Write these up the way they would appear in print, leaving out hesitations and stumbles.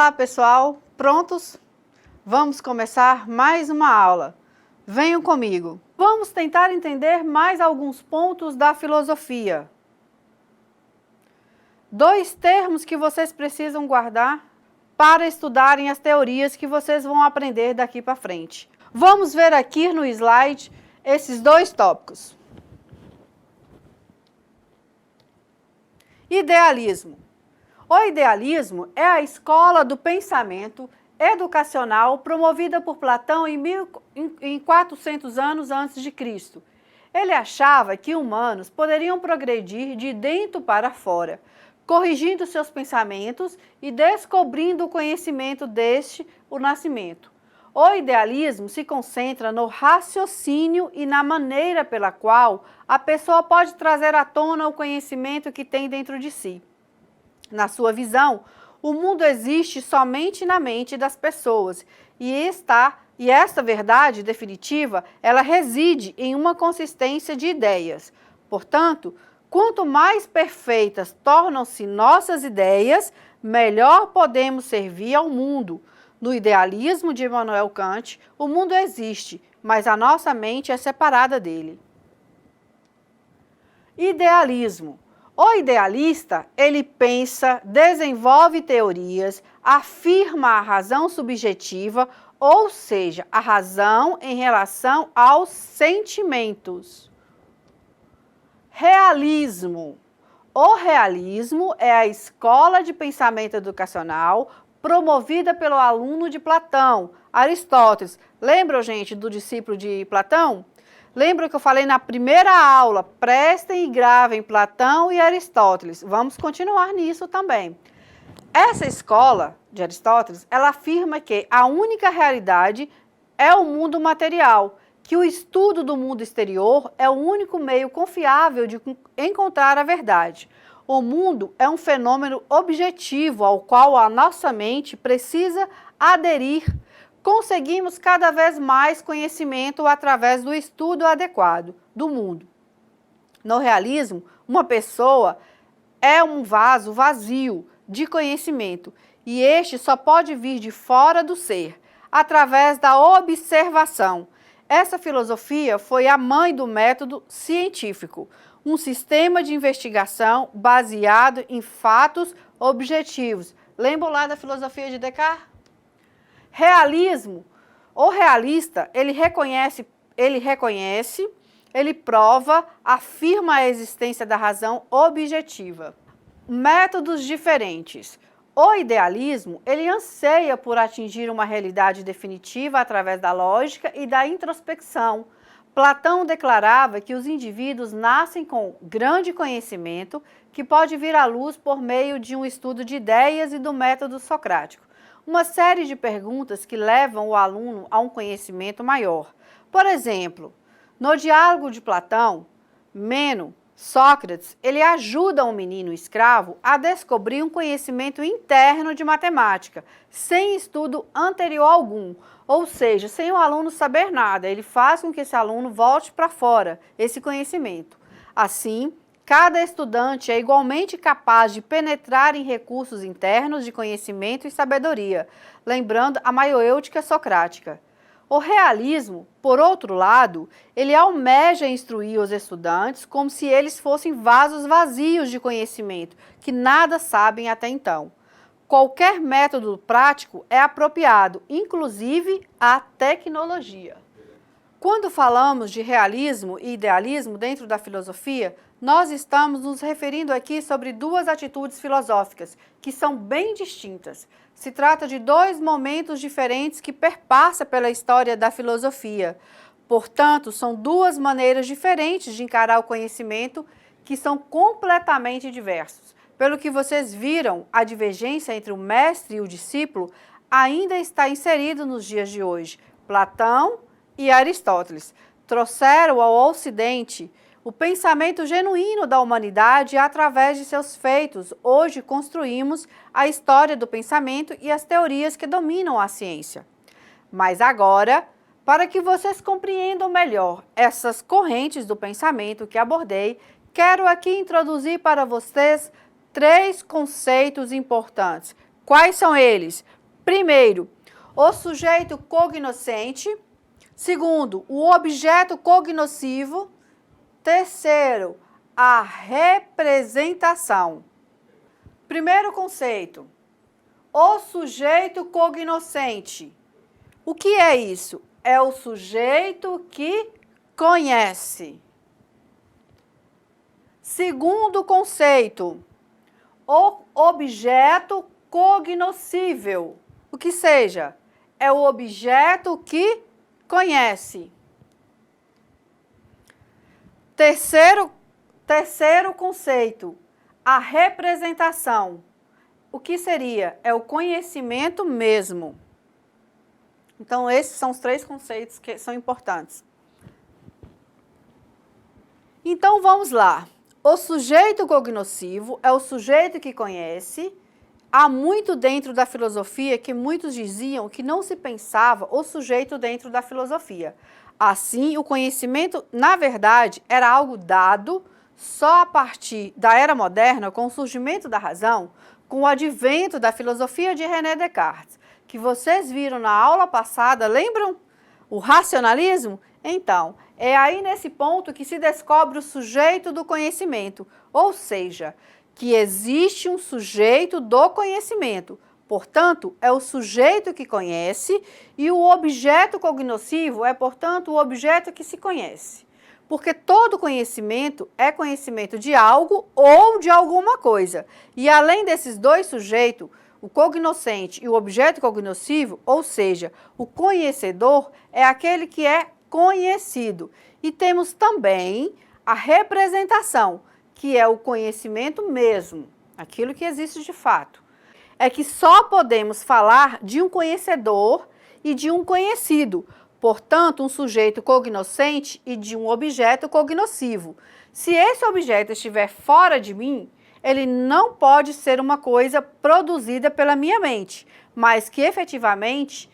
Olá, pessoal! Prontos? Vamos começar mais uma aula. Venham comigo. Vamos tentar entender mais alguns pontos da filosofia. Dois termos que vocês precisam guardar para estudarem as teorias que vocês vão aprender daqui para frente. Vamos ver aqui no slide esses dois tópicos. Idealismo. O idealismo é a escola do pensamento educacional promovida por Platão em 400 anos antes de Cristo. Ele achava que humanos poderiam progredir de dentro para fora, corrigindo seus pensamentos e descobrindo o conhecimento deste o nascimento. O idealismo se concentra no raciocínio e na maneira pela qual a pessoa pode trazer à tona o conhecimento que tem dentro de si. Na sua visão, o mundo existe somente na mente das pessoas e esta verdade definitiva, ela reside em uma consistência de ideias. Portanto, quanto mais perfeitas tornam-se nossas ideias, melhor podemos servir ao mundo. No idealismo de Immanuel Kant, o mundo existe, mas a nossa mente é separada dele. Idealismo. O idealista, ele pensa, desenvolve teorias, afirma a razão subjetiva, ou seja, a razão em relação aos sentimentos. Realismo. O realismo é a escola de pensamento educacional promovida pelo aluno de Platão, Aristóteles. Lembram, gente, do discípulo de Platão? Lembra que eu falei na primeira aula, prestem e gravem Platão e Aristóteles. Vamos continuar nisso também. Essa escola de Aristóteles, ela afirma que a única realidade é o mundo material, que o estudo do mundo exterior é o único meio confiável de encontrar a verdade. O mundo é um fenômeno objetivo ao qual a nossa mente precisa aderir. Conseguimos cada vez mais conhecimento através do estudo adequado do mundo. No realismo, uma pessoa é um vaso vazio de conhecimento e este só pode vir de fora do ser, através da observação. Essa filosofia foi a mãe do método científico, um sistema de investigação baseado em fatos objetivos. Lembram lá da filosofia de Descartes? Realismo. O realista, ele reconhece, ele prova, afirma a existência da razão objetiva. Métodos diferentes. O idealismo, ele anseia por atingir uma realidade definitiva através da lógica e da introspecção. Platão declarava que os indivíduos nascem com grande conhecimento que pode vir à luz por meio de um estudo de ideias e do método socrático. Uma série de perguntas que levam o aluno a um conhecimento maior. Por exemplo, no diálogo de Platão, Meno, Sócrates, ele ajuda um menino escravo a descobrir um conhecimento interno de matemática, sem estudo anterior algum, ou seja, sem o aluno saber nada, ele faz com que esse aluno volte para fora esse conhecimento. Assim, cada estudante é igualmente capaz de penetrar em recursos internos de conhecimento e sabedoria, lembrando a maiêutica socrática. O realismo, por outro lado, ele almeja instruir os estudantes como se eles fossem vasos vazios de conhecimento, que nada sabem até então. Qualquer método prático é apropriado, inclusive a tecnologia. Quando falamos de realismo e idealismo dentro da filosofia, nós estamos nos referindo aqui sobre duas atitudes filosóficas, que são bem distintas. Se trata de dois momentos diferentes que perpassam pela história da filosofia. Portanto, são duas maneiras diferentes de encarar o conhecimento que são completamente diversos. Pelo que vocês viram, a divergência entre o mestre e o discípulo ainda está inserido nos dias de hoje. Platão e Aristóteles trouxeram ao Ocidente o pensamento genuíno da humanidade através de seus feitos. Hoje construímos a história do pensamento e as teorias que dominam a ciência. Mas agora, para que vocês compreendam melhor essas correntes do pensamento que abordei, quero aqui introduzir para vocês 3 conceitos importantes. Quais são eles? Primeiro, o sujeito cognoscente. Segundo, o objeto cognoscivo. Terceiro, a representação. Primeiro conceito, o sujeito cognoscente. O que é isso? É o sujeito que conhece. Segundo conceito, o objeto cognoscível. O que seja, é o objeto que conhece. Terceiro conceito, a representação. O que seria? É o conhecimento mesmo. Então, esses são os três conceitos que são importantes. Então, vamos lá. O sujeito cognoscivo é o sujeito que conhece. Há muito dentro da filosofia que muitos diziam que não se pensava o sujeito dentro da filosofia. Assim, o conhecimento, na verdade, era algo dado só a partir da era moderna, com o surgimento da razão, com o advento da filosofia de René Descartes, que vocês viram na aula passada, lembram? O racionalismo? Então, é aí nesse ponto que se descobre o sujeito do conhecimento, ou seja, que existe um sujeito do conhecimento. Portanto, é o sujeito que conhece e o objeto cognoscivo é, portanto, o objeto que se conhece. Porque todo conhecimento é conhecimento de algo ou de alguma coisa. E além desses dois sujeitos, o cognoscente e o objeto cognoscivo, ou seja, o conhecedor é aquele que é conhecido. E temos também a representação, que é o conhecimento mesmo, aquilo que existe de fato. É que só podemos falar de um conhecedor e de um conhecido, portanto, um sujeito cognoscente e de um objeto cognoscivo. Se esse objeto estiver fora de mim, ele não pode ser uma coisa produzida pela minha mente, mas que efetivamente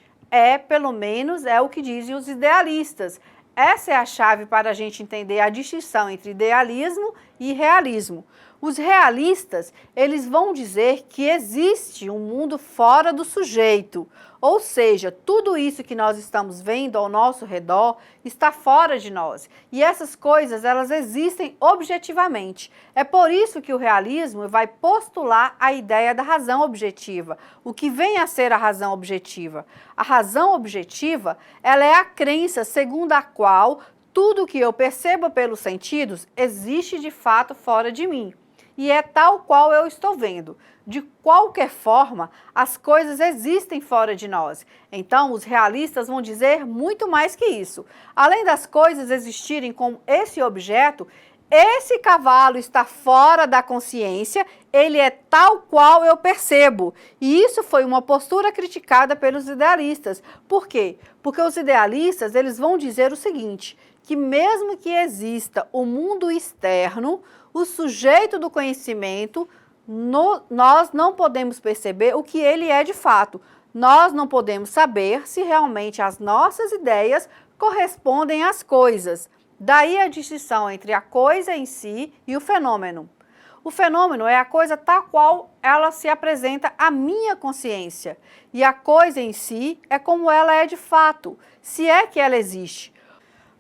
pelo menos é o que dizem os idealistas. Essa é a chave para a gente entender a distinção entre idealismo e realismo. Os realistas, eles vão dizer que existe um mundo fora do sujeito, ou seja, tudo isso que nós estamos vendo ao nosso redor está fora de nós. E essas coisas, elas existem objetivamente. É por isso que o realismo vai postular a ideia da razão objetiva. O que vem a ser a razão objetiva? A razão objetiva, ela é a crença segundo a qual tudo que eu percebo pelos sentidos existe de fato fora de mim. E é tal qual eu estou vendo. De qualquer forma, as coisas existem fora de nós. Então, os realistas vão dizer muito mais que isso. Além das coisas existirem como esse objeto, esse cavalo está fora da consciência, ele é tal qual eu percebo. E isso foi uma postura criticada pelos idealistas. Por quê? Porque os idealistas, eles vão dizer o seguinte, que mesmo que exista o mundo externo, o sujeito do conhecimento, nós não podemos perceber o que ele é de fato. Nós não podemos saber se realmente as nossas ideias correspondem às coisas. Daí a distinção entre a coisa em si e o fenômeno. O fenômeno é a coisa tal qual ela se apresenta à minha consciência. E a coisa em si é como ela é de fato, se é que ela existe.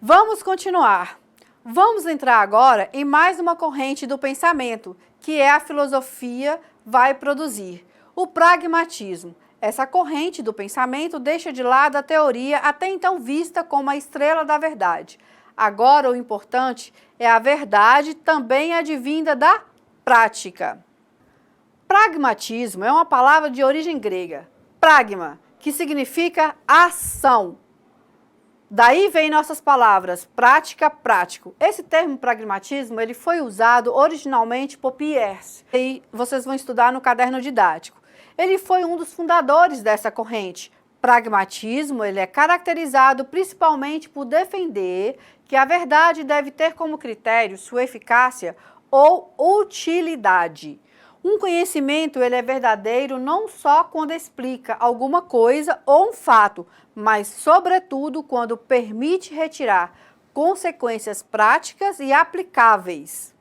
Vamos continuar. Vamos entrar agora em mais uma corrente do pensamento, que a filosofia vai produzir, o pragmatismo. Essa corrente do pensamento deixa de lado a teoria até então vista como a estrela da verdade. Agora o importante é a verdade também advinda da prática. Pragmatismo é uma palavra de origem grega, pragma, que significa ação. Daí vem nossas palavras prática, prático. Esse termo pragmatismo, ele foi usado originalmente por Peirce. E vocês vão estudar no caderno didático. Ele foi um dos fundadores dessa corrente. Pragmatismo, ele é caracterizado principalmente por defender que a verdade deve ter como critério sua eficácia ou utilidade. Um conhecimento ele é verdadeiro não só quando explica alguma coisa ou um fato, mas sobretudo quando permite retirar consequências práticas e aplicáveis.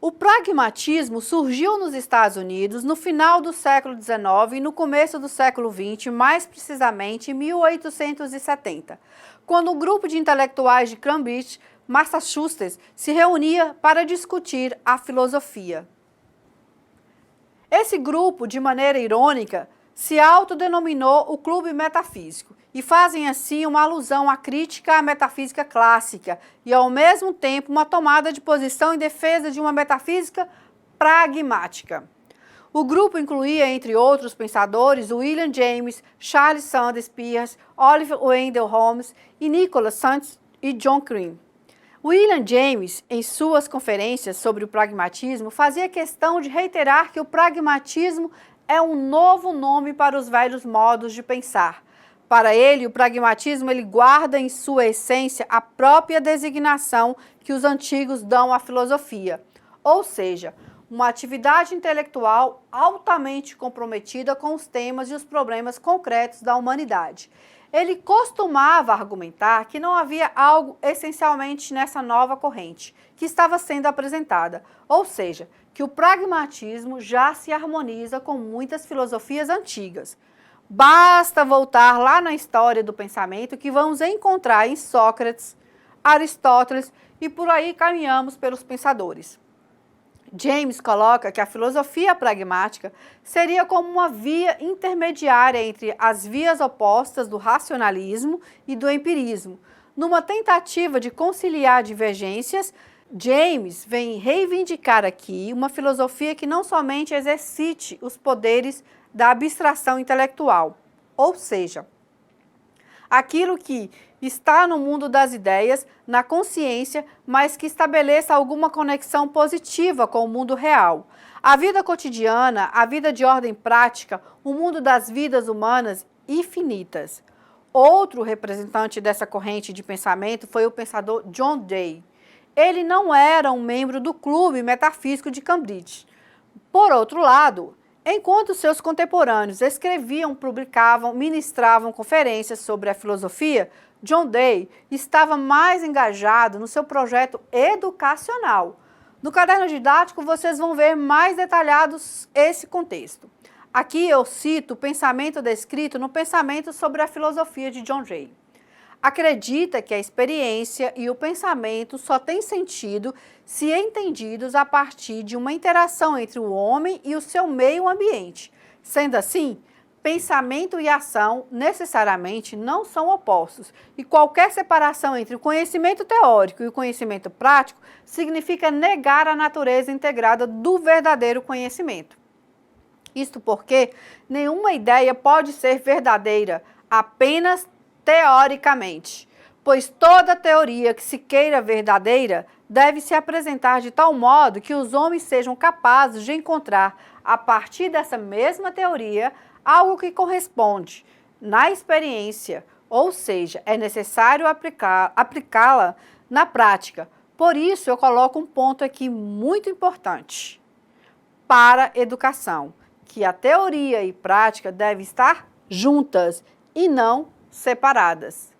O pragmatismo surgiu nos Estados Unidos no final do século XIX e no começo do século XX, mais precisamente em 1870, quando um grupo de intelectuais de Cambridge, Massachusetts, se reunia para discutir a filosofia. Esse grupo, de maneira irônica, se autodenominou o Clube Metafísico e fazem assim uma alusão à crítica à metafísica clássica e, ao mesmo tempo, uma tomada de posição em defesa de uma metafísica pragmática. O grupo incluía, entre outros pensadores, William James, Charles Sanders Peirce, Oliver Wendell Holmes e Nicholas Santos e John Crean. William James, em suas conferências sobre o pragmatismo, fazia questão de reiterar que o pragmatismo é um novo nome para os velhos modos de pensar. Para ele, o pragmatismo guarda em sua essência a própria designação que os antigos dão à filosofia, ou seja, uma atividade intelectual altamente comprometida com os temas e os problemas concretos da humanidade. Ele costumava argumentar que não havia algo essencialmente nessa nova corrente que estava sendo apresentada, ou seja, que o pragmatismo já se harmoniza com muitas filosofias antigas. Basta voltar lá na história do pensamento que vamos encontrar em Sócrates, Aristóteles e por aí caminhamos pelos pensadores. James coloca que a filosofia pragmática seria como uma via intermediária entre as vias opostas do racionalismo e do empirismo. Numa tentativa de conciliar divergências, James vem reivindicar aqui uma filosofia que não somente exercite os poderes da abstração intelectual, ou seja, aquilo que está no mundo das ideias, na consciência, mas que estabeleça alguma conexão positiva com o mundo real. A vida cotidiana, a vida de ordem prática, o mundo das vidas humanas infinitas. Outro representante dessa corrente de pensamento foi o pensador John Dee. Ele não era um membro do Clube Metafísico de Cambridge. Por outro lado, enquanto seus contemporâneos escreviam, publicavam, ministravam conferências sobre a filosofia, John Dee estava mais engajado no seu projeto educacional. No caderno didático, vocês vão ver mais detalhados esse contexto. Aqui eu cito o pensamento descrito no Pensamento sobre a Filosofia de John Dee. Acredita que a experiência e o pensamento só têm sentido se entendidos a partir de uma interação entre o homem e o seu meio ambiente. Sendo assim, pensamento e ação necessariamente não são opostos, e qualquer separação entre o conhecimento teórico e o conhecimento prático significa negar a natureza integrada do verdadeiro conhecimento. Isto porque nenhuma ideia pode ser verdadeira apenas teoricamente, pois toda teoria que se queira verdadeira deve se apresentar de tal modo que os homens sejam capazes de encontrar, a partir dessa mesma teoria, algo que corresponde na experiência, ou seja, é necessário aplicá-la na prática. Por isso, eu coloco um ponto aqui muito importante para a educação, que a teoria e prática devem estar juntas e não separadas.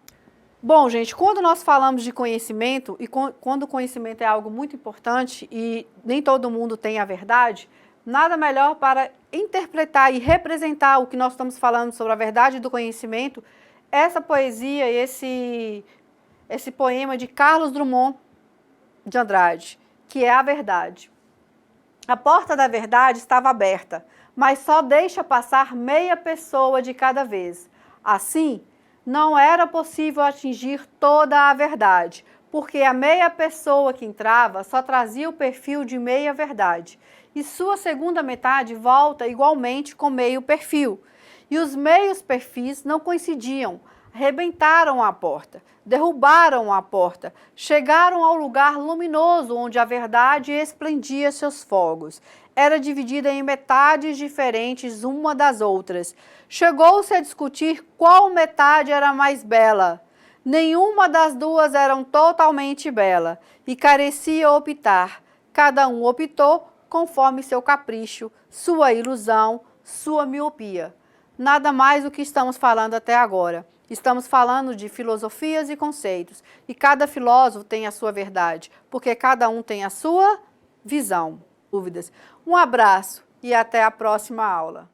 Bom, gente, quando nós falamos de conhecimento e quando o conhecimento é algo muito importante e nem todo mundo tem a verdade, nada melhor para interpretar e representar o que nós estamos falando sobre a verdade do conhecimento, essa poesia, esse poema de Carlos Drummond de Andrade, que é A Verdade. A porta da verdade estava aberta, mas só deixa passar meia pessoa de cada vez. Assim, não era possível atingir toda a verdade, porque a meia pessoa que entrava só trazia o perfil de meia verdade, e sua segunda metade volta igualmente com meio perfil. E os meios perfis não coincidiam, arrebentaram a porta, derrubaram a porta, chegaram ao lugar luminoso onde a verdade esplendia seus fogos. Era dividida em metades diferentes uma das outras. Chegou-se a discutir qual metade era mais bela. Nenhuma das duas era totalmente bela e carecia optar. Cada um optou conforme seu capricho, sua ilusão, sua miopia. Nada mais do que estamos falando até agora. Estamos falando de filosofias e conceitos, e cada filósofo tem a sua verdade, porque cada um tem a sua visão. Dúvidas. Um abraço e até a próxima aula.